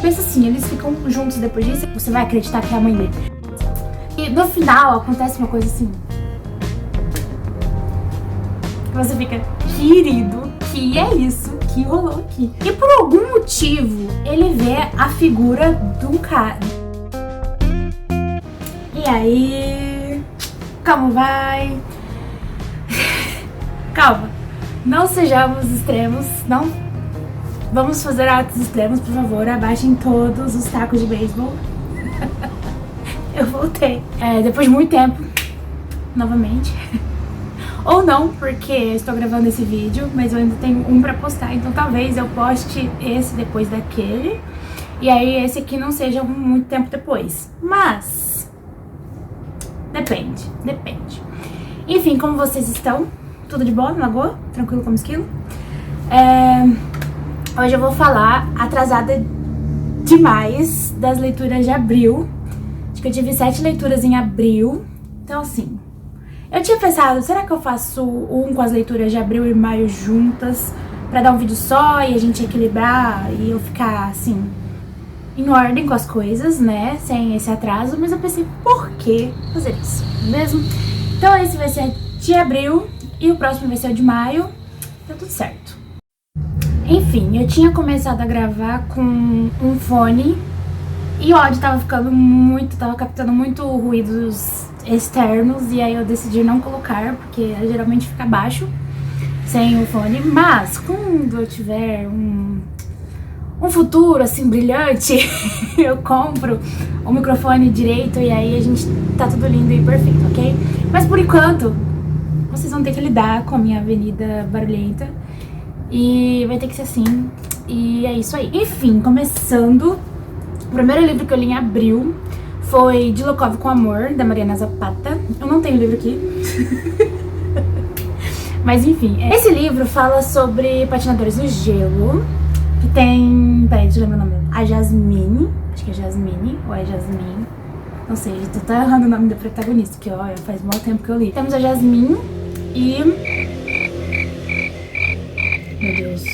cabeça assim, eles ficam juntos depois disso, você vai acreditar que é a mãe dele. E no final acontece uma coisa assim, você fica, querido, que é isso que rolou aqui? E por algum motivo, ele vê a figura de um cara. E aí, como vai? Calma, não sejamos extremos, não vamos fazer atos extremos, por favor, abaixem todos os tacos de beisebol. Eu voltei, depois de muito tempo, novamente. Ou não, porque estou gravando esse vídeo, mas eu ainda tenho um pra postar, então talvez eu poste esse depois daquele, e aí esse aqui não seja muito tempo depois, mas depende. Enfim, como vocês estão? Tudo de boa na lagoa? Tranquilo como esquilo? Hoje eu vou falar, atrasada demais, das leituras de abril. Acho que eu tive 7 leituras em abril, então assim... Eu tinha pensado, será que eu faço um com as leituras de abril e maio juntas, pra dar um vídeo só e a gente equilibrar e eu ficar, assim, em ordem com as coisas, né, sem esse atraso, mas eu pensei, por que fazer isso, mesmo? Então esse vai ser de abril e o próximo vai ser o de maio, tá tudo certo. Enfim, eu tinha começado a gravar com um fone e o áudio tava captando muito ruídos externos, e aí eu decidi não colocar, porque geralmente fica baixo sem o fone, mas quando eu tiver um futuro assim brilhante, eu compro um microfone direito e aí a gente tá tudo lindo e perfeito, ok? Mas por enquanto, vocês vão ter que lidar com a minha avenida barulhenta e vai ter que ser assim, e é isso aí. Enfim, começando, o primeiro livro que eu li em abril foi De Lukov com Amor, da Mariana Zapata. Eu não tenho o livro aqui. Mas enfim, esse livro fala sobre patinadores no gelo. Que tem... Peraí, deixa eu lembrar o nome. A Jasmine. Acho que é Jasmine, ou é Jasmine. Não sei, tô até errando o nome da protagonista, que ó, faz muito tempo que eu li. Temos a Jasmine e... Meu Deus.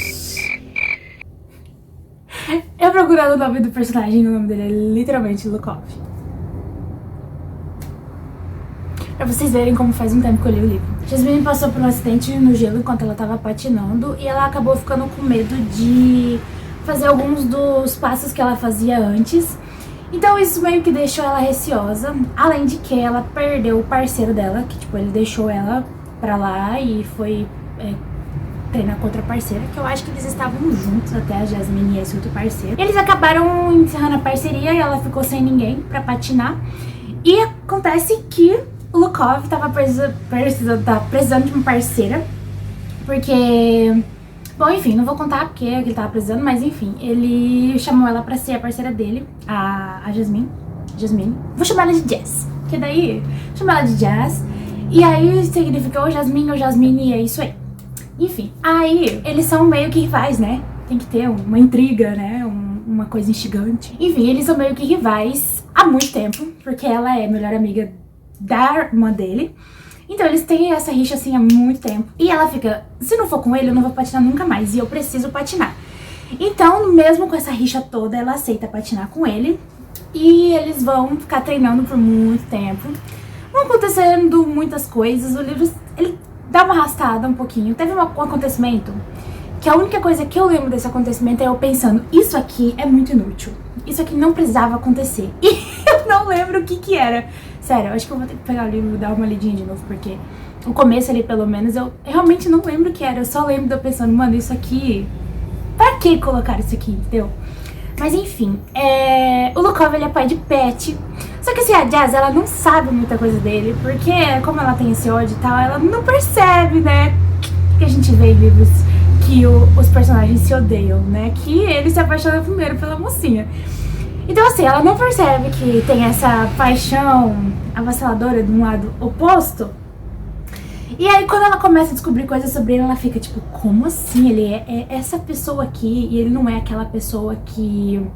Eu procurando o nome do personagem e o nome dele é literalmente Lukov. Pra vocês verem como faz um tempo que eu li o livro. Jasmine passou por um acidente no gelo enquanto ela tava patinando e ela acabou ficando com medo de fazer alguns dos passos que ela fazia antes. Então isso meio que deixou ela receosa, além de que ela perdeu o parceiro dela, que tipo, ele deixou ela pra lá e foi treinar com outra parceira, que eu acho que eles estavam juntos até, a Jasmine e esse outro parceiro. Eles acabaram encerrando a parceria e ela ficou sem ninguém pra patinar. E acontece que o Lukov tava precisando de uma parceira, porque... Bom, enfim, não vou contar porque ele tava precisando, mas enfim, ele chamou ela pra ser a parceira dele, a Jasmine. Vou chamar ela de Jazz, porque daí, chamar ela de Jazz, e aí significa ou Jasmine, e é isso aí. Enfim, aí eles são meio que rivais, né? Tem que ter uma intriga, né? Uma coisa instigante. Enfim, eles são meio que rivais há muito tempo, porque ela é melhor amiga da irmã dele. Então eles têm essa rixa assim há muito tempo. E ela fica, se não for com ele eu não vou patinar nunca mais, e eu preciso patinar. Então, mesmo com essa rixa toda, ela aceita patinar com ele. E eles vão ficar treinando por muito tempo. Vão acontecendo muitas coisas, o livro, ele dá uma arrastada um pouquinho. Teve um acontecimento que a única coisa que eu lembro desse acontecimento é eu pensando, isso aqui é muito inútil. Isso aqui não precisava acontecer. E eu não lembro o que era. Sério, eu acho que eu vou ter que pegar o livro e dar uma lidinha de novo, porque o começo ali, pelo menos, eu realmente não lembro o que era. Eu só lembro de eu pensando, mano, isso aqui... Pra que colocar isso aqui, entendeu? Mas enfim, o Lukov, ele é pai de pet. Só que assim, a Jazz, ela não sabe muita coisa dele, porque como ela tem esse ódio e tal, ela não percebe, né? Que a gente vê em livros que os personagens se odeiam, né? Que ele se apaixona primeiro pela mocinha. Então assim, ela não percebe que tem essa paixão avassaladora de um lado oposto. E aí quando ela começa a descobrir coisas sobre ele, ela fica tipo, como assim? Ele é essa pessoa aqui e ele não é aquela pessoa que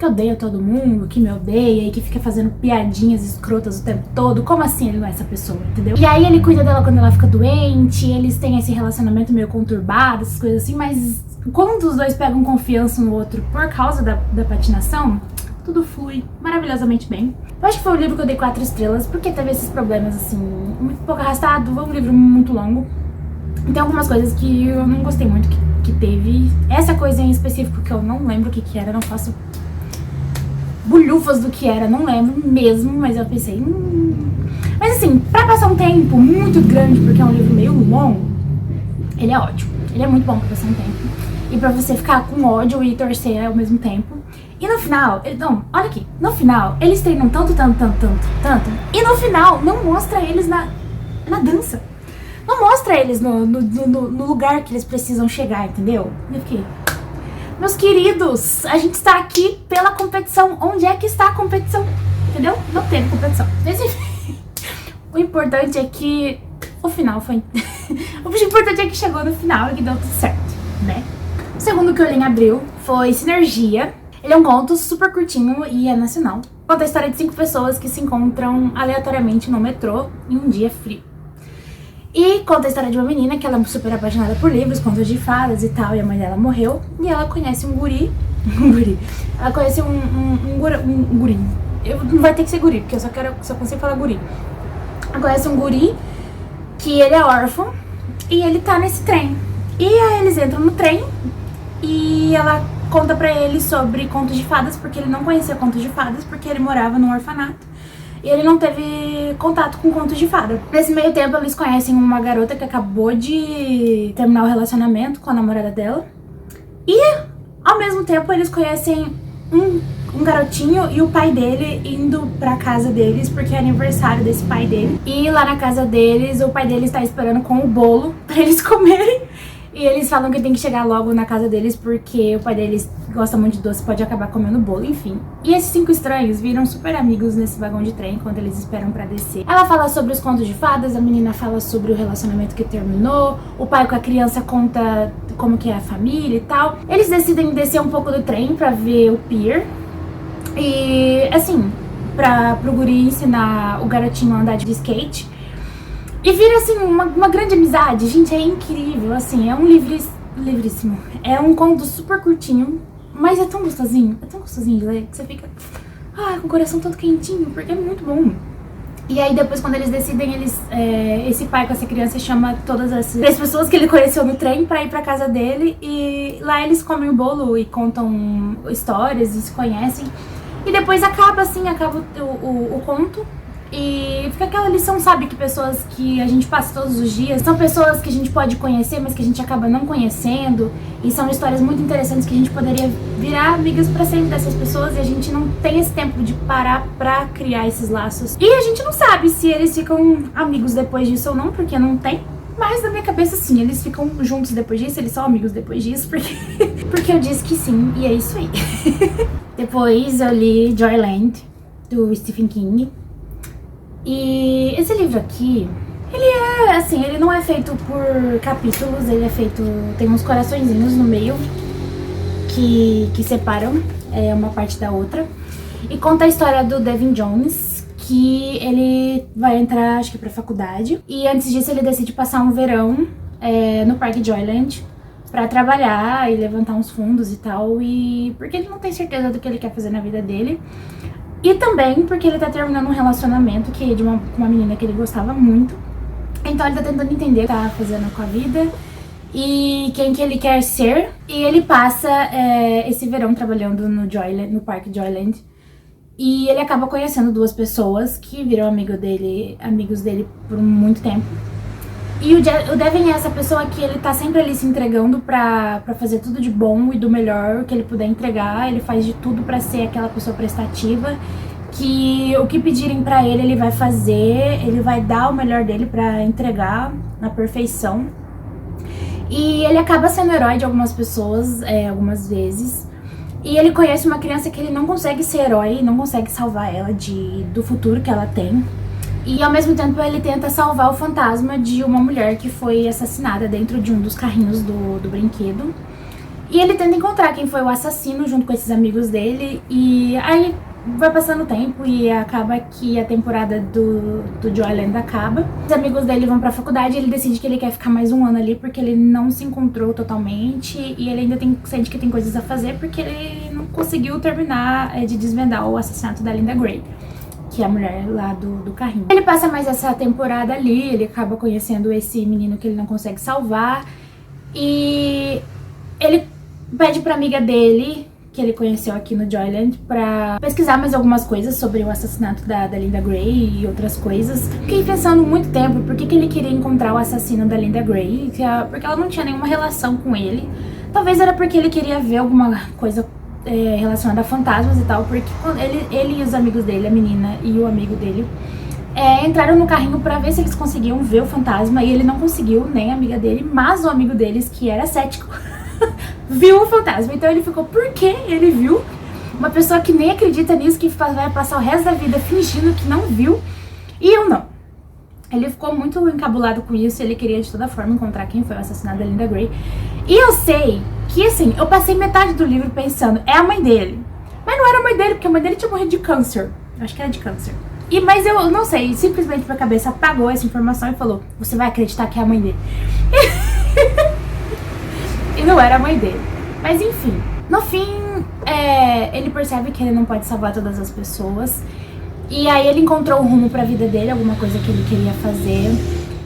odeia todo mundo, que me odeia e que fica fazendo piadinhas escrotas o tempo todo. Como assim ele não é essa pessoa, entendeu? E aí ele cuida dela quando ela fica doente, eles têm esse relacionamento meio conturbado, essas coisas assim, mas quando os dois pegam confiança no outro por causa da patinação, tudo flui maravilhosamente bem. Eu acho que foi um livro que eu dei 4 estrelas, porque teve esses problemas, assim, muito pouco arrastado, foi um livro muito longo. Tem algumas coisas que eu não gostei muito que teve. Essa coisa em específico que eu não lembro o que era, não faço bulhufas do que era, não lembro mesmo, mas eu pensei... Mas assim, pra passar um tempo muito grande, porque é um livro meio longo, ele é ótimo. Ele é muito bom pra passar um tempo. E pra você ficar com ódio e torcer ao mesmo tempo. E no final, não, olha aqui, no final, eles treinam tanto, e no final não mostra eles na dança. Não mostra eles no lugar que eles precisam chegar, entendeu? E eu fiquei... Meus queridos, a gente está aqui pela competição. Onde é que está a competição? Entendeu? Não teve competição. Mas enfim, o importante é que o final foi... O importante é que chegou no final e que deu tudo certo, né? O segundo que eu li em abril foi Sinergia. Ele é um conto super curtinho e é nacional. Conta a história de 5 pessoas que se encontram aleatoriamente no metrô em um dia frio. E conta a história de uma menina que ela é super apaixonada por livros, contos de fadas e tal, e a mãe dela morreu. E ela conhece um guri. Ela conhece um guri. Não vai ter que ser guri, porque eu só consigo falar guri. Ela conhece um guri que ele é órfão e ele tá nesse trem. E aí eles entram no trem e ela conta pra ele sobre contos de fadas, porque ele não conhecia contos de fadas, porque ele morava num orfanato. E ele não teve contato com contos de fada. Nesse meio tempo, eles conhecem uma garota que acabou de terminar o relacionamento com a namorada dela. E, ao mesmo tempo, eles conhecem um garotinho e o pai dele indo pra casa deles, porque é aniversário desse pai dele. E lá na casa deles, o pai deles tá esperando com o bolo pra eles comerem. E eles falam que tem que chegar logo na casa deles porque o pai deles gosta muito de doce, pode acabar comendo bolo, enfim. E esses 5 estranhos viram super amigos nesse vagão de trem quando eles esperam pra descer. Ela fala sobre os contos de fadas, a menina fala sobre o relacionamento que terminou, o pai com a criança conta como que é a família e tal. Eles decidem descer um pouco do trem pra ver o pier. E, assim, pro guri ensinar o garotinho a andar de skate. E vira, assim, uma grande amizade. Gente, é incrível, assim, é um livríssimo. É um conto super curtinho, mas é tão gostosinho de ler, que você fica, com o coração todo quentinho, porque é muito bom. E aí depois, quando eles decidem, esse pai com essa criança chama todas as 3 pessoas que ele conheceu no trem pra ir pra casa dele. E lá eles comem o bolo e contam histórias e se conhecem. E depois acaba o conto. E fica aquela lição, sabe, que pessoas que a gente passa todos os dias são pessoas que a gente pode conhecer, mas que a gente acaba não conhecendo. E são histórias muito interessantes que a gente poderia virar amigas pra sempre dessas pessoas. E a gente não tem esse tempo de parar pra criar esses laços. E a gente não sabe se eles ficam amigos depois disso ou não, porque não tem. Mas na minha cabeça, sim, eles ficam juntos depois disso, eles são amigos depois disso, porque eu disse que sim, e é isso aí. Depois eu li Joyland, do Stephen King. E esse livro aqui, ele não é feito por capítulos, ele é feito, tem uns coraçõezinhos no meio que separam uma parte da outra. E conta a história do Devin Jones, que ele vai entrar, acho que pra faculdade. E antes disso ele decide passar um verão no Parque Joyland pra trabalhar e levantar uns fundos e tal. E porque ele não tem certeza do que ele quer fazer na vida dele. E também porque ele tá terminando um relacionamento com uma menina que ele gostava muito. Então ele tá tentando entender o que tá fazendo com a vida e quem que ele quer ser. E ele passa esse verão trabalhando no Parque Joyland. E ele acaba conhecendo 2 pessoas que viram amigos dele por muito tempo. E o Devin é essa pessoa que ele tá sempre ali se entregando pra fazer tudo de bom e do melhor que ele puder entregar. Ele faz de tudo pra ser aquela pessoa prestativa, que o que pedirem pra ele vai fazer, ele vai dar o melhor dele pra entregar na perfeição. E ele acaba sendo herói de algumas pessoas, algumas vezes. E ele conhece uma criança que ele não consegue ser herói, não consegue salvar ela do futuro que ela tem. E ao mesmo tempo ele tenta salvar o fantasma de uma mulher que foi assassinada dentro de um dos carrinhos do brinquedo. E ele tenta encontrar quem foi o assassino junto com esses amigos dele. E aí vai passando o tempo e acaba que a temporada do Joyland acaba. Os amigos dele vão pra faculdade e ele decide que ele quer ficar mais um ano ali porque ele não se encontrou totalmente e ele ainda sente que tem coisas a fazer porque ele não conseguiu terminar de desvendar o assassinato da Linda Gray, que é a mulher lá do carrinho. Ele passa mais essa temporada ali, ele acaba conhecendo esse menino que ele não consegue salvar e ele pede pra amiga dele, que ele conheceu aqui no Joyland, pra pesquisar mais algumas coisas sobre o assassinato da Linda Gray e outras coisas. Fiquei pensando muito tempo por que ele queria encontrar o assassino da Linda Gray, porque ela não tinha nenhuma relação com ele. Talvez era porque ele queria ver alguma coisa relacionada a fantasmas e tal, porque ele e os amigos dele, a menina e o amigo dele, entraram no carrinho pra ver se eles conseguiam ver o fantasma, e ele não conseguiu, nem a amiga dele, mas o amigo deles, que era cético, viu o fantasma. Então ele ficou, por que ele viu? Uma pessoa que nem acredita nisso, que vai passar o resto da vida fingindo que não viu, e eu não. Ele ficou muito encabulado com isso, ele queria de toda forma encontrar quem foi o assassinato da Linda Gray. E eu sei que, assim, eu passei metade do livro pensando, é a mãe dele. Mas não era a mãe dele, porque a mãe dele tinha morrido de câncer. Eu acho que era de câncer. Mas eu não sei, simplesmente minha cabeça apagou essa informação e falou, você vai acreditar que é a mãe dele. E não era a mãe dele. Mas enfim, no fim, ele percebe que ele não pode salvar todas as pessoas. E aí ele encontrou um rumo pra vida dele, alguma coisa que ele queria fazer.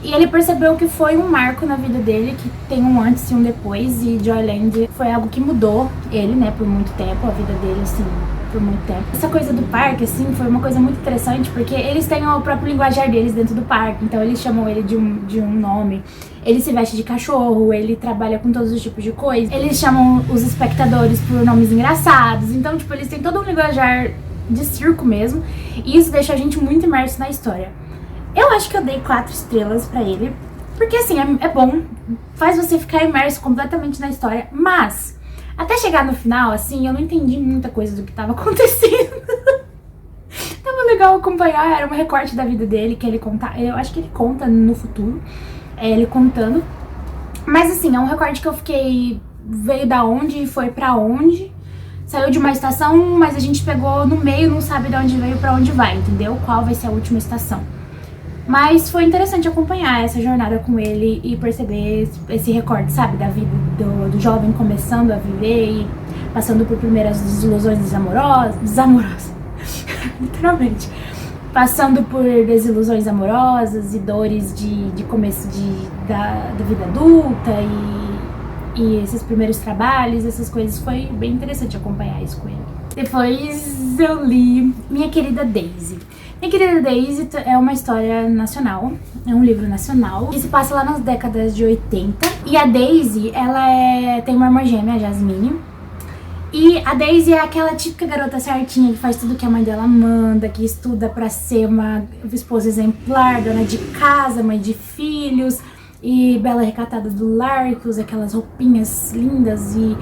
E ele percebeu que foi um marco na vida dele, que tem um antes e um depois. E Joyland foi algo que mudou ele, né, por muito tempo, a vida dele, assim, por muito tempo. Essa coisa do parque, assim, foi uma coisa muito interessante, porque eles têm o próprio linguajar deles dentro do parque. Então eles chamam ele de um nome. Ele se veste de cachorro, ele trabalha com todos os tipos de coisa. Eles chamam os espectadores por nomes engraçados. Então, tipo, eles têm todo um linguajar de circo mesmo. E isso deixa a gente muito imerso na história. Eu acho que eu dei 4 estrelas pra ele, porque assim, é bom, faz você ficar imerso completamente na história, mas até chegar no final, assim, eu não entendi muita coisa do que tava acontecendo. Tava legal acompanhar, era um recorte da vida dele, que ele conta, eu acho que ele conta no futuro, ele contando, mas assim, é um recorte que eu fiquei, veio da onde e foi pra onde. Saiu de uma estação, mas a gente pegou no meio, não sabe de onde veio pra onde vai, entendeu? Qual vai ser a última estação. Mas foi interessante acompanhar essa jornada com ele e perceber esse recorte, sabe? Da vida do jovem começando a viver e passando por primeiras desilusões desamorosas, literalmente. Passando por desilusões amorosas e dores de começo da vida adulta e esses primeiros trabalhos, essas coisas. Foi bem interessante acompanhar isso com ele. Depois eu li Minha Querida Daisy. Minha Querida Daisy é uma história nacional, é um livro nacional, que se passa lá nas décadas de 80. E a Daisy, ela tem uma irmã gêmea, a Jasmine. E a Daisy é aquela típica garota certinha que faz tudo que a mãe dela manda, que estuda pra ser uma esposa exemplar, dona de casa, mãe de filhos e bela recatada do lar, que usa aquelas roupinhas lindas e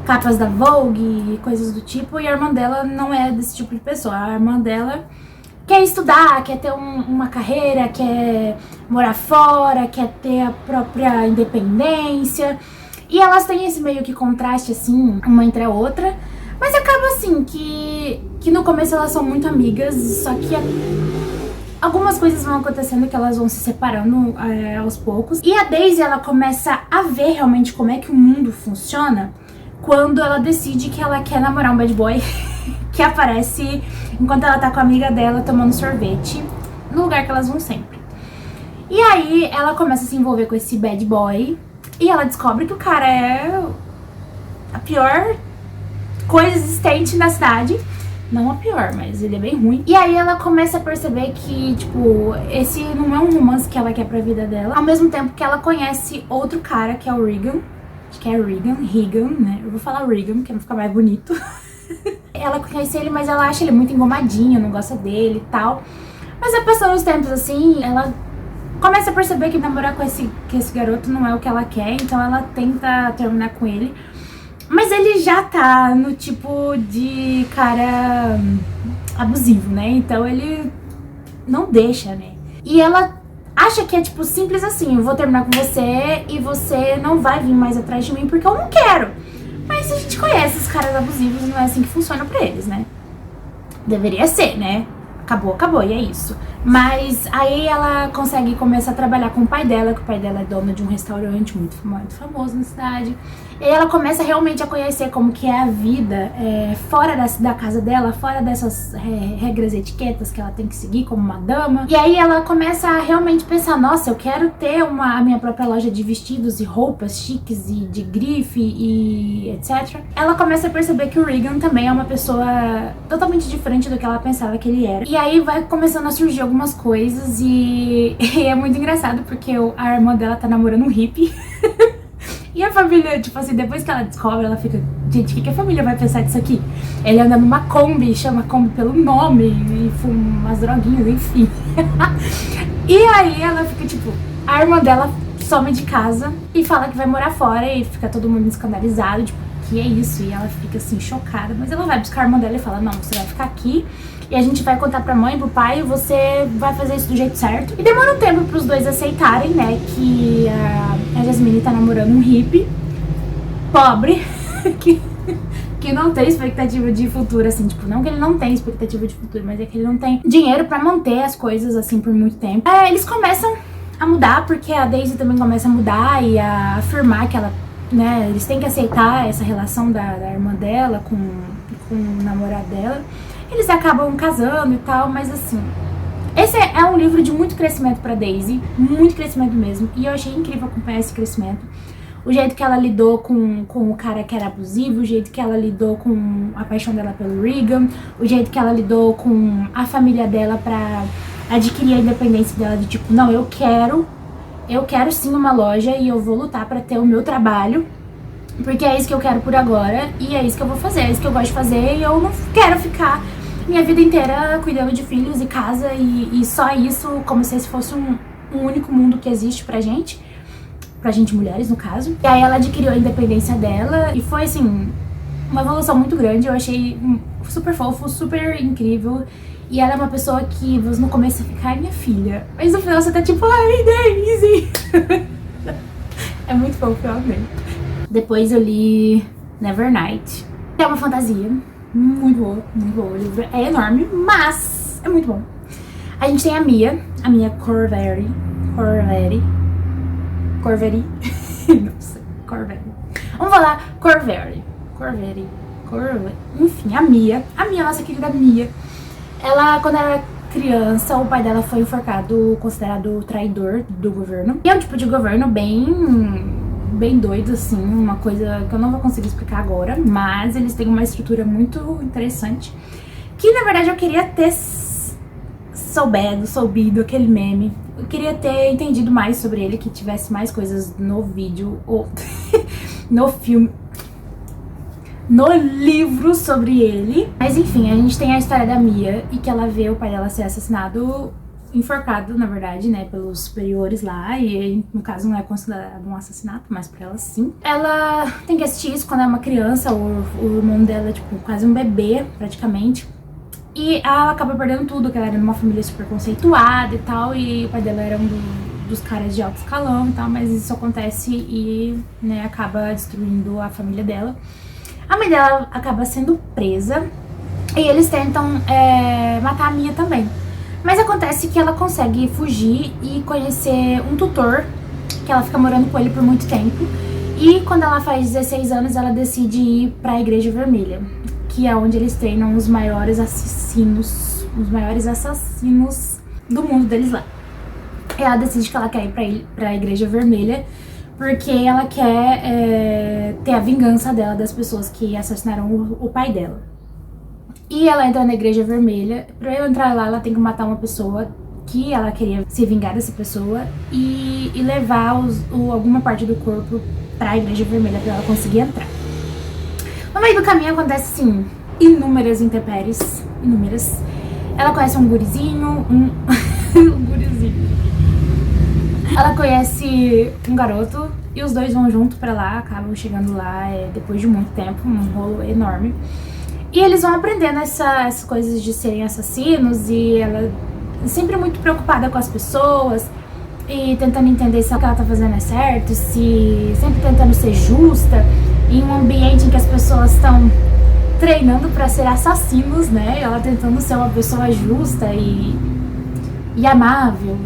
capas da Vogue e coisas do tipo. E a irmã dela não é desse tipo de pessoa. A irmã dela quer estudar, quer ter uma carreira, quer morar fora, quer ter a própria independência. E elas têm esse meio que contraste, assim, uma entre a outra. Mas acaba assim, que no começo elas são muito amigas, só que algumas coisas vão acontecendo que elas vão se separando aos poucos. E a Daisy, ela começa a ver realmente como é que o mundo funciona quando ela decide que ela quer namorar um bad boy que aparece enquanto ela tá com a amiga dela tomando sorvete no lugar que elas vão sempre. E aí ela começa a se envolver com esse bad boy e ela descobre que o cara é a pior coisa existente na cidade. Não a pior, mas ele é bem ruim. E aí ela começa a perceber que, tipo, esse não é um romance que ela quer pra vida dela. Ao mesmo tempo que ela conhece outro cara, que é o Regan. Acho que é Regan, né? Eu vou falar Regan, porque não fica mais bonito. Ela conhece ele, mas ela acha ele muito engomadinho, não gosta dele e tal. Mas vai passando os tempos assim, ela começa a perceber que namorar com esse garoto não é o que ela quer, então ela tenta terminar com ele. Mas ele já tá no tipo de cara abusivo, né? Então ele não deixa, né? E ela acha que é tipo simples assim, eu vou terminar com você e você não vai vir mais atrás de mim porque eu não quero. Mas a gente conhece os caras abusivos, não é assim que funciona pra eles, né? Deveria ser, né? Acabou, e é isso. Mas aí ela consegue começar a trabalhar com o pai dela, que o pai dela é dono de um restaurante muito famoso na cidade. E aí ela começa realmente a conhecer como que é a vida fora da casa dela, fora dessas regras e etiquetas que ela tem que seguir como uma dama. E aí ela começa a realmente pensar, nossa, eu quero ter a minha própria loja de vestidos e roupas chiques e de grife e etc. Ela começa a perceber que o Regan também é uma pessoa totalmente diferente do que ela pensava que ele era. E aí vai começando a surgir algumas coisas e é muito engraçado porque a irmã dela tá namorando um hippie. E a família, tipo assim, depois que ela descobre, ela fica, gente, o que a família vai pensar disso aqui? Ele anda numa Kombi, chama Kombi pelo nome, e fuma umas droguinhas, enfim. E aí ela fica, tipo, a irmã dela some de casa e fala que vai morar fora e fica todo mundo escandalizado, tipo, que é isso? E ela fica assim, chocada, mas ela vai buscar a irmã dela e fala, não, você vai ficar aqui e a gente vai contar pra mãe e pro pai e você vai fazer isso do jeito certo. E demora um tempo pros dois aceitarem, né, que a Jasmine tá namorando um hippie pobre, que não tem expectativa de futuro, assim, tipo, não que ele não tem expectativa de futuro, mas é que ele não tem dinheiro pra manter as coisas, assim, por muito tempo. Eles começam a mudar, porque a Daisy também começa a mudar e a afirmar que ela, né, eles têm que aceitar essa relação da irmã dela com o namorado dela. Eles acabam casando e tal, mas assim, esse é um livro de muito crescimento pra Daisy, muito crescimento mesmo, e eu achei incrível acompanhar esse crescimento. O jeito que ela lidou com o cara que era abusivo, o jeito que ela lidou com a paixão dela pelo Regan, o jeito que ela lidou com a família dela pra adquirir a independência dela de tipo, não, eu quero sim uma loja e eu vou lutar pra ter o meu trabalho, porque é isso que eu quero por agora e é isso que eu vou fazer, é isso que eu gosto de fazer e eu não quero ficar minha vida inteira cuidando de filhos e casa e só isso, como se esse fosse um único mundo que existe pra gente mulheres no caso. E aí ela adquiriu a independência dela e foi assim, uma evolução muito grande, eu achei super fofo, super incrível. E ela é uma pessoa que você no começo fica, ai minha filha, mas no final você tá tipo, ai Daisy. É muito fofo, eu amei. Depois eu li Nevernight, que é uma fantasia muito boa, o livro é enorme, mas é muito bom. A gente tem a Mia Corveri, não sei, Corveri. Vamos falar Corveri. Enfim, a Mia, nossa querida Mia. Ela, quando era criança, o pai dela foi enforcado, considerado traidor do governo. E é um tipo de governo bem doido, assim, uma coisa que eu não vou conseguir explicar agora, mas eles têm uma estrutura muito interessante, que na verdade eu queria ter soubido aquele meme. Eu queria ter entendido mais sobre ele, que tivesse mais coisas no vídeo, ou no filme, no livro sobre ele. Mas enfim, a gente tem a história da Mia e que ela vê o pai dela ser assassinado, enforcado, na verdade, né, pelos superiores lá, e no caso não é considerado um assassinato, mas pra ela sim. Ela tem que assistir isso quando é uma criança, o irmão dela é tipo quase um bebê, praticamente. E ela acaba perdendo tudo, que ela era numa família super conceituada e tal, e o pai dela era um dos caras de alto escalão e tal, mas isso acontece e, né, acaba destruindo a família dela. A mãe dela acaba sendo presa e eles tentam matar a Mia também. Mas acontece que ela consegue fugir e conhecer um tutor, que ela fica morando com ele por muito tempo. E quando ela faz 16 anos, ela decide ir pra Igreja Vermelha, que é onde eles treinam os maiores assassinos do mundo deles lá. E ela decide que ela quer ir pra Igreja Vermelha, porque ela quer ter a vingança dela das pessoas que assassinaram o pai dela. E ela entra na Igreja Vermelha. Pra ela entrar lá, ela tem que matar uma pessoa que ela queria se vingar dessa pessoa e levar alguma parte do corpo pra Igreja Vermelha pra ela conseguir entrar. No meio do caminho acontece, assim, inúmeras intempéries, inúmeras. Ela conhece um gurizinho, um gurizinho. Ela conhece um garoto e os dois vão junto pra lá, acabam chegando lá depois de muito tempo, um rolo enorme. E eles vão aprendendo essas coisas de serem assassinos e ela sempre muito preocupada com as pessoas e tentando entender se o que ela tá fazendo é certo, sempre tentando ser justa em um ambiente em que as pessoas estão treinando pra ser assassinos, né? Ela tentando ser uma pessoa justa e amável.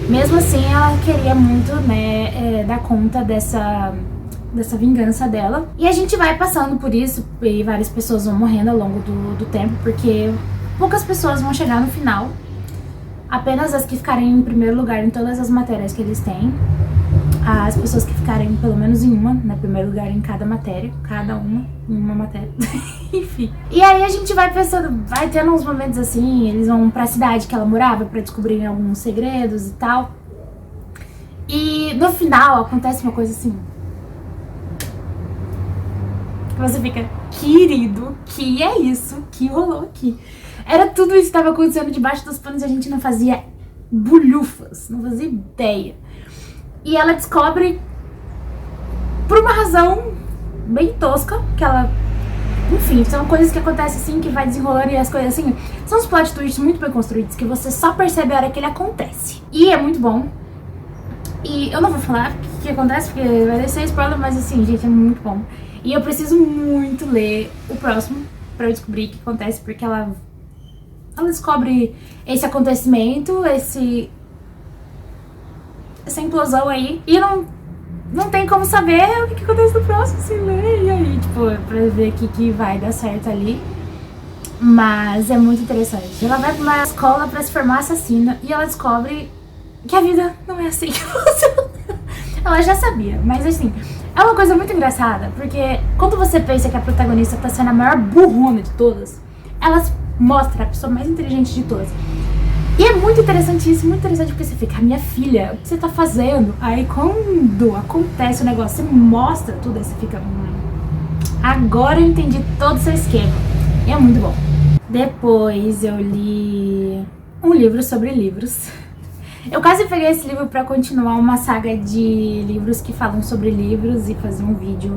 Mesmo assim, ela queria muito, né, dar conta dessa vingança dela. E a gente vai passando por isso, e várias pessoas vão morrendo ao longo do tempo, porque poucas pessoas vão chegar no final. Apenas as que ficarem em primeiro lugar em todas as matérias que eles têm. As pessoas que ficarem pelo menos em uma, né, primeiro lugar em cada matéria. Cada uma em uma matéria. Enfim. E aí a gente vai pensando, vai tendo uns momentos assim, eles vão pra cidade que ela morava pra descobrir alguns segredos e tal. E no final acontece uma coisa assim. Que você fica, querido, que é isso que rolou aqui? Era tudo isso que estava acontecendo debaixo dos panos e a gente não fazia bulhufas, não fazia ideia. E ela descobre, por uma razão bem tosca, que ela... Enfim, são coisas que acontecem assim, que vai desenrolando e as coisas assim... São uns plot twists muito bem construídos, que você só percebe a hora que ele acontece. E é muito bom. E eu não vou falar o que acontece, porque vai ser spoiler, mas assim, gente, é muito bom. E eu preciso muito ler o próximo pra eu descobrir o que acontece, porque ela descobre esse acontecimento, essa implosão aí, e não tem como saber o que acontece no próximo, sem ler, e aí, tipo, pra ver o que vai dar certo ali. Mas é muito interessante. Ela vai pra uma escola pra se formar assassina, e ela descobre que a vida não é assim que funciona. Ela já sabia, mas assim, é uma coisa muito engraçada, porque quando você pensa que a protagonista tá sendo a maior burrona de todas, ela mostra a pessoa mais inteligente de todas. E é muito interessante isso, muito interessante, porque você fica, minha filha, o que você tá fazendo? Aí quando acontece o negócio, você mostra tudo, aí você fica, agora eu entendi todo o seu esquema. E é muito bom. Depois eu li um livro sobre livros. Eu quase peguei esse livro pra continuar uma saga de livros que falam sobre livros e fazer um vídeo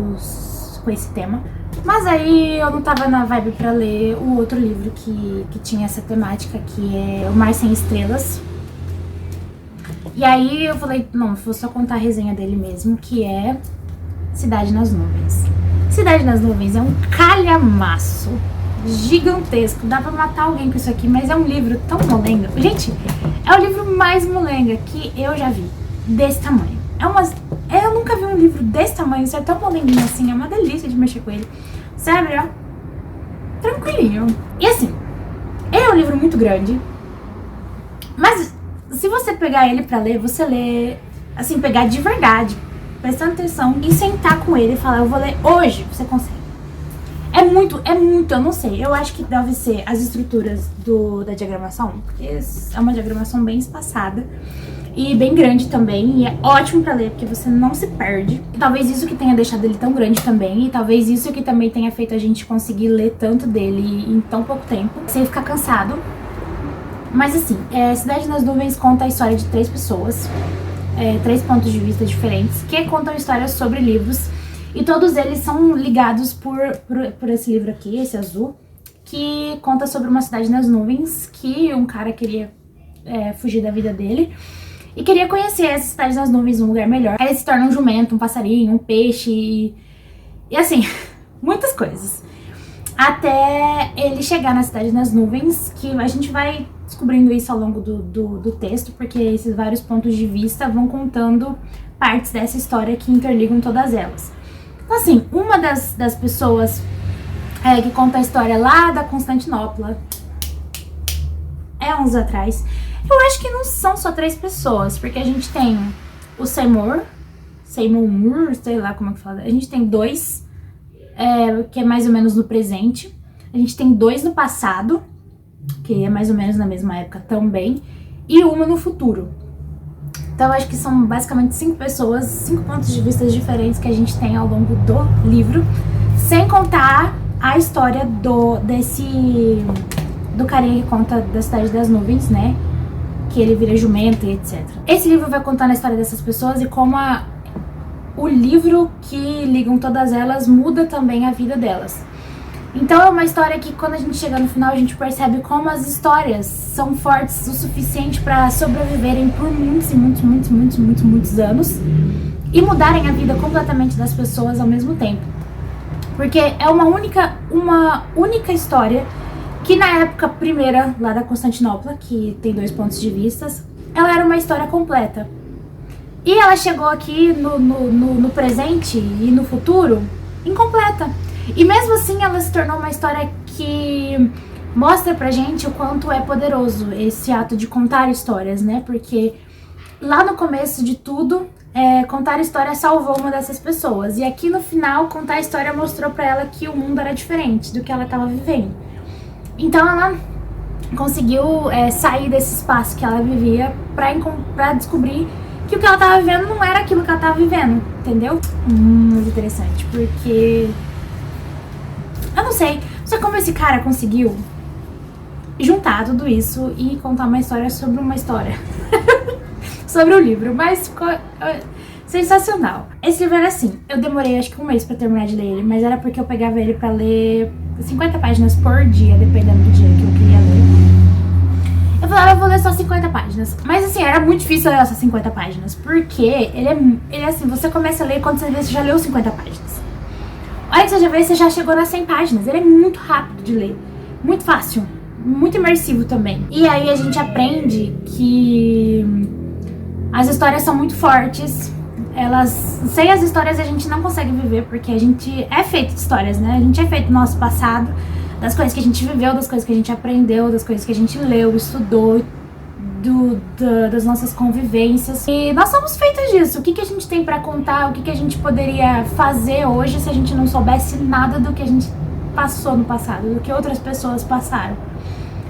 com esse tema. Mas aí eu não tava na vibe pra ler o outro livro que tinha essa temática, que é O Mar Sem Estrelas. E aí eu falei, não, vou só contar a resenha dele mesmo, que é Cidade nas Nuvens. Cidade nas Nuvens é um calhamaço gigantesco, dá pra matar alguém com isso aqui, mas é um livro tão molenga. Gente, é o livro mais molenga que eu já vi, desse tamanho. Eu nunca vi um livro desse tamanho, isso é tão molenguinho assim, é uma delícia de mexer com ele. Sabe, ó, tranquilinho. E assim, ele é um livro muito grande, mas se você pegar ele pra ler, você lê, assim, pegar de verdade, prestando atenção e sentar com ele e falar, eu vou ler hoje, você consegue. É muito, eu não sei, eu acho que deve ser as estruturas da diagramação, porque é uma diagramação bem espaçada e bem grande também, e é ótimo pra ler, porque você não se perde. E talvez isso que tenha deixado ele tão grande também, e talvez isso que também tenha feito a gente conseguir ler tanto dele em tão pouco tempo, sem ficar cansado. Mas assim, Cidade nas Nuvens conta a história de 3 pessoas, 3 pontos de vista diferentes, que contam histórias sobre livros. E todos eles são ligados por esse livro aqui, esse azul, que conta sobre uma cidade nas nuvens, que um cara queria fugir da vida dele e queria conhecer essa cidade nas nuvens, um lugar melhor. Aí ele se torna um jumento, um passarinho, um peixe e assim, muitas coisas. Até ele chegar na cidade nas nuvens, que a gente vai descobrindo isso ao longo do texto, porque esses vários pontos de vista vão contando partes dessa história que interligam todas elas. Então assim, uma das pessoas que conta a história lá da Constantinopla, anos atrás, eu acho que não são só 3 pessoas, porque a gente tem o Seymour Moore, sei lá como é que fala, a gente tem 2, que é mais ou menos no presente, a gente tem 2 no passado, que é mais ou menos na mesma época também, e uma no futuro. Então eu acho que são basicamente 5 pessoas, 5 pontos de vista diferentes que a gente tem ao longo do livro, sem contar a história do carinha que conta da Cidade das Nuvens, né? Que ele vira jumento e etc. Esse livro vai contar a história dessas pessoas e como o livro que ligam todas elas muda também a vida delas. Então é uma história que quando a gente chega no final a gente percebe como as histórias são fortes o suficiente para sobreviverem por muitos e muitos anos e mudarem a vida completamente das pessoas ao mesmo tempo. Porque é uma única história que na época primeira, lá da Constantinopla, que tem 2 pontos de vistas, ela era uma história completa. E ela chegou aqui no presente e no futuro incompleta. E mesmo assim ela se tornou uma história que mostra pra gente o quanto é poderoso esse ato de contar histórias, né? Porque lá no começo de tudo, contar história salvou uma dessas pessoas. E aqui no final, contar a história mostrou pra ela que o mundo era diferente do que ela tava vivendo. Então ela conseguiu sair desse espaço que ela vivia pra descobrir que o que ela tava vivendo não era aquilo que ela tava vivendo, entendeu? Muito interessante, porque... eu não sei como esse cara conseguiu juntar tudo isso e contar uma história sobre uma história. Sobre o livro, mas ficou sensacional. Esse livro era assim, eu demorei acho que 1 mês pra terminar de ler ele, mas era porque eu pegava ele pra ler 50 páginas por dia, dependendo do dia que eu queria ler. Eu falava, eu vou ler só 50 páginas. Mas assim, era muito difícil ler essas 50 páginas, porque ele é assim, você começa a ler quando você vê, você já leu 50 páginas. Olha que você já vê, você já chegou nas 100 páginas. Ele é muito rápido de ler, muito fácil, muito imersivo também. E aí a gente aprende que as histórias são muito fortes. Sem as histórias a gente não consegue viver, porque a gente é feito de histórias, né? A gente é feito do nosso passado, das coisas que a gente viveu, das coisas que a gente aprendeu, das coisas que a gente leu, estudou, das nossas convivências. E nós somos feitos disso. O que a gente tem pra contar, o que a gente poderia fazer hoje se a gente não soubesse nada do que a gente passou no passado, do que outras pessoas passaram.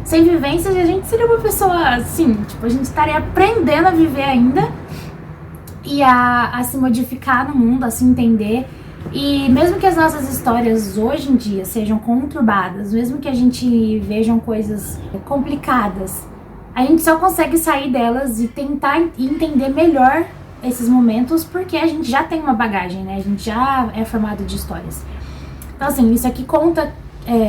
Sem vivências, a gente seria uma pessoa assim, tipo, a gente estaria aprendendo a viver ainda e a se modificar no mundo, a se entender. E mesmo que as nossas histórias hoje em dia sejam conturbadas, mesmo que a gente vejam coisas complicadas, a gente só consegue sair delas e tentar entender melhor esses momentos, porque a gente já tem uma bagagem, né? A gente já é formado de histórias. Então assim, isso aqui conta,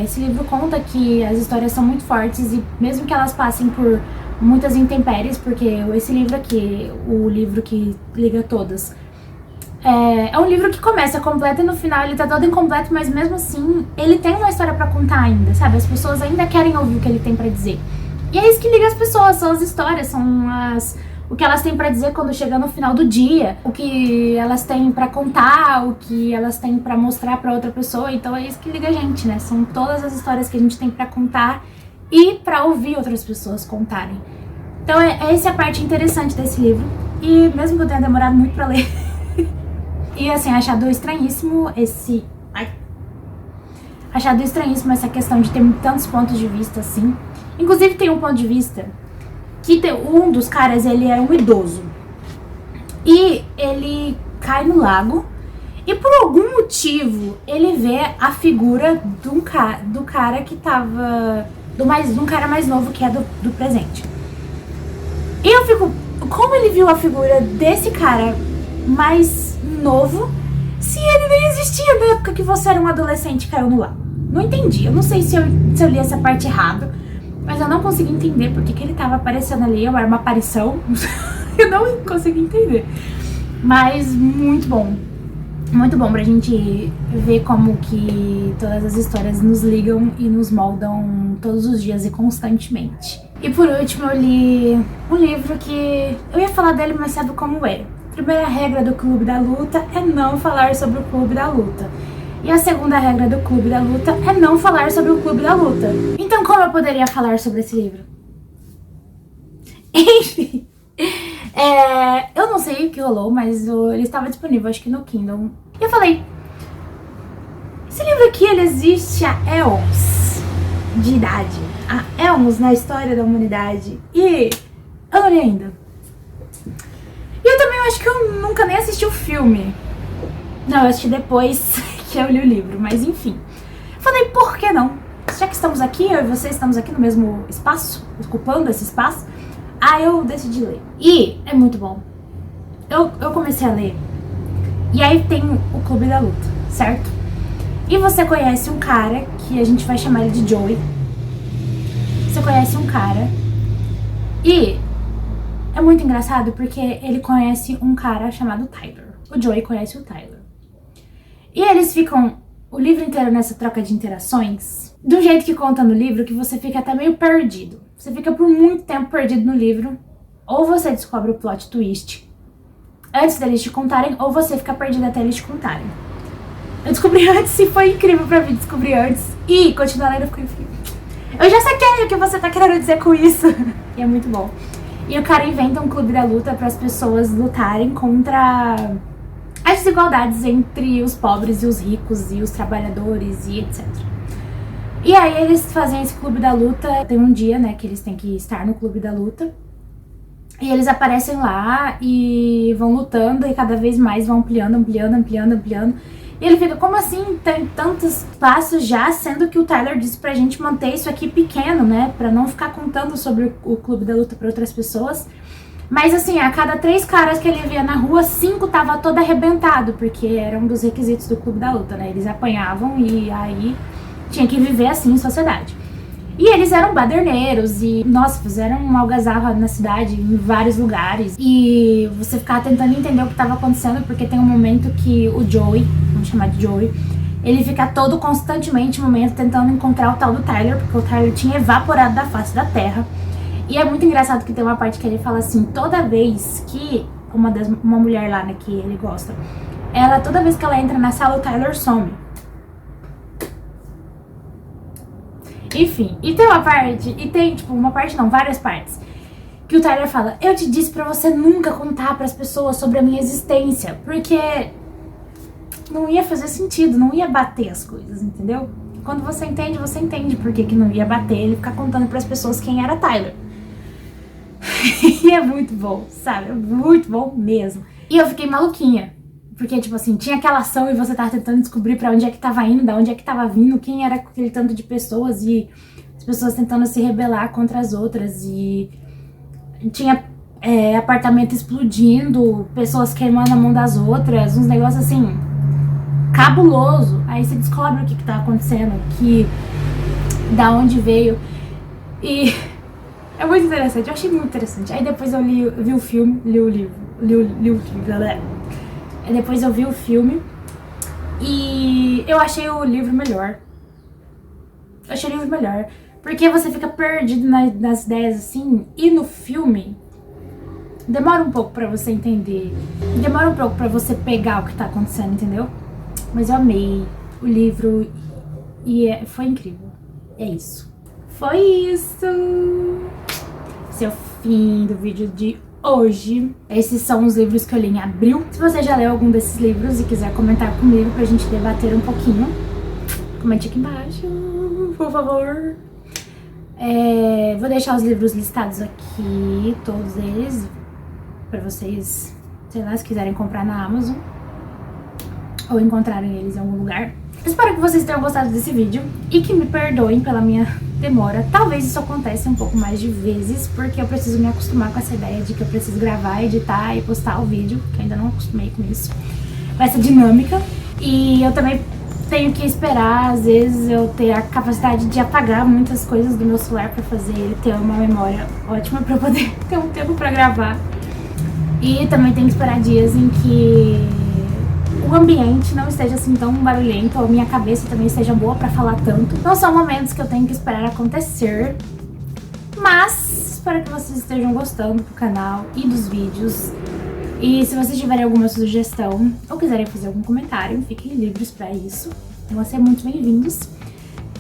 esse livro conta que as histórias são muito fortes e mesmo que elas passem por muitas intempéries, porque esse livro aqui, o livro que liga todas, é um livro que começa completo e no final ele tá todo incompleto, mas mesmo assim ele tem uma história pra contar ainda, sabe? As pessoas ainda querem ouvir o que ele tem pra dizer. E é isso que liga as pessoas, são as histórias, são o que elas têm pra dizer quando chega no final do dia, o que elas têm pra contar, o que elas têm pra mostrar pra outra pessoa. Então é isso que liga a gente, né? São todas as histórias que a gente tem pra contar e pra ouvir outras pessoas contarem. Então essa é a parte interessante desse livro. E mesmo que eu tenha demorado muito pra ler e assim, achado estranhíssimo essa questão de ter tantos pontos de vista assim. Inclusive tem um ponto de vista que um dos caras, ele é um idoso e ele cai no lago e por algum motivo ele vê a figura do cara que tava, de um cara mais novo que é do presente. E eu fico, como ele viu a figura desse cara mais novo se ele nem existia na época que você era um adolescente e caiu no lago? Não entendi, eu não sei se eu li essa parte errado, mas eu não consegui entender porque que ele tava aparecendo ali, era uma aparição, eu não consegui entender. Mas muito bom pra gente ver como que todas as histórias nos ligam e nos moldam todos os dias e constantemente. E por último eu li um livro que eu ia falar dele, mas sabe como é? A primeira regra do Clube da Luta é não falar sobre o Clube da Luta. E a segunda regra do Clube da Luta é não falar sobre o Clube da Luta. Então como eu poderia falar sobre esse livro? Enfim, eu não sei o que rolou, mas ele estava disponível, acho que no Kindle. E eu falei, esse livro aqui, ele existe há éons de idade. Há éons na história da humanidade. E eu não li ainda. E eu também acho que eu nunca nem assisti o filme. Não, eu assisti depois que eu li o livro, mas enfim. Falei, por que não? Já que estamos aqui, eu e você estamos aqui no mesmo espaço, ocupando esse espaço, eu decidi ler. E é muito bom. Eu comecei a ler, e aí tem o Clube da Luta, certo? E você conhece um cara, que a gente vai chamar ele de Joey. Você conhece um cara, e é muito engraçado porque ele conhece um cara chamado Tyler. O Joey conhece o Tyler. E eles ficam o livro inteiro nessa troca de interações, do jeito que conta no livro, que você fica até meio perdido. Você fica por muito tempo perdido no livro, ou você descobre o plot twist antes deles te contarem, ou você fica perdido até eles te contarem. Eu descobri antes e foi incrível pra mim descobrir antes. E continuar lendo, eu já saquei o que você tá querendo dizer com isso. E é muito bom. E o cara inventa um clube da luta para as pessoas lutarem contra as desigualdades entre os pobres e os ricos e os trabalhadores e etc. E aí eles fazem esse clube da luta, tem um dia, né, que eles têm que estar no clube da luta. E eles aparecem lá e vão lutando e cada vez mais vão ampliando. E ele fica, como assim tem tantos passos já, sendo que o Tyler disse pra gente manter isso aqui pequeno, né? Pra não ficar contando sobre o clube da luta pra outras pessoas. Mas assim, a cada 3 caras que ele via na rua, 5 tava todo arrebentado, porque era um dos requisitos do clube da luta, né? Eles apanhavam e aí tinha que viver assim em sociedade. E eles eram baderneiros e, nossa, fizeram uma algazarra na cidade, em vários lugares. E você ficava tentando entender o que estava acontecendo, porque tem um momento que o Joey, vamos chamar de Joey, ele fica todo constantemente, um momento, tentando encontrar o tal do Tyler, porque o Tyler tinha evaporado da face da terra. E é muito engraçado que tem uma parte que ele fala assim, toda vez que uma mulher lá, né, que ele gosta, toda vez que ela entra na sala, o Tyler some. Enfim, e tem uma parte, várias partes, que o Tyler fala, eu te disse pra você nunca contar pras pessoas sobre a minha existência, porque não ia fazer sentido, não ia bater as coisas, entendeu? Quando você entende por que não ia bater ele ficar contando pras pessoas quem era Tyler. E é muito bom, sabe? É muito bom mesmo. E eu fiquei maluquinha. Porque, tipo assim, tinha aquela ação e você tava tentando descobrir pra onde é que tava indo, da onde é que tava vindo, quem era aquele tanto de pessoas e as pessoas tentando se rebelar contra as outras e tinha apartamento explodindo, pessoas queimando a mão das outras, uns negócios assim, cabuloso. Aí você descobre o que tá acontecendo, da onde veio e é muito interessante, eu achei muito interessante. Aí depois eu vi o filme, li o livro, depois eu vi o filme e eu achei o livro melhor. Porque você fica perdido nas ideias assim, e no filme demora um pouco pra você entender, demora um pouco pra você pegar o que tá acontecendo, entendeu? Mas eu amei o livro e foi incrível. É isso. Foi isso. Esse é o fim do vídeo de hoje. Esses são os livros que eu li em abril. Se você já leu algum desses livros e quiser comentar comigo pra gente debater um pouquinho, comente aqui embaixo, por favor. Vou deixar os livros listados aqui, todos eles, pra vocês, sei lá, se quiserem comprar na Amazon ou encontrarem eles em algum lugar. Espero que vocês tenham gostado desse vídeo e que me perdoem pela minha demora. Talvez isso aconteça um pouco mais de vezes, porque eu preciso me acostumar com essa ideia de que eu preciso gravar, editar e postar o vídeo, que eu ainda não acostumei com isso, com essa dinâmica. E eu também tenho que esperar, às vezes, eu ter a capacidade de apagar muitas coisas do meu celular pra fazer ele ter uma memória ótima pra poder ter um tempo pra gravar. E também tenho que esperar dias em que o ambiente não esteja assim tão barulhento, ou a minha cabeça também esteja boa pra falar tanto. Não são momentos que eu tenho que esperar acontecer, mas espero que vocês estejam gostando do canal e dos vídeos. E se vocês tiverem alguma sugestão ou quiserem fazer algum comentário, fiquem livres pra isso. Vão ser muito bem-vindos.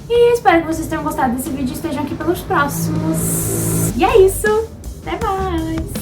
E espero que vocês tenham gostado desse vídeo e estejam aqui pelos próximos. E é isso! Até mais!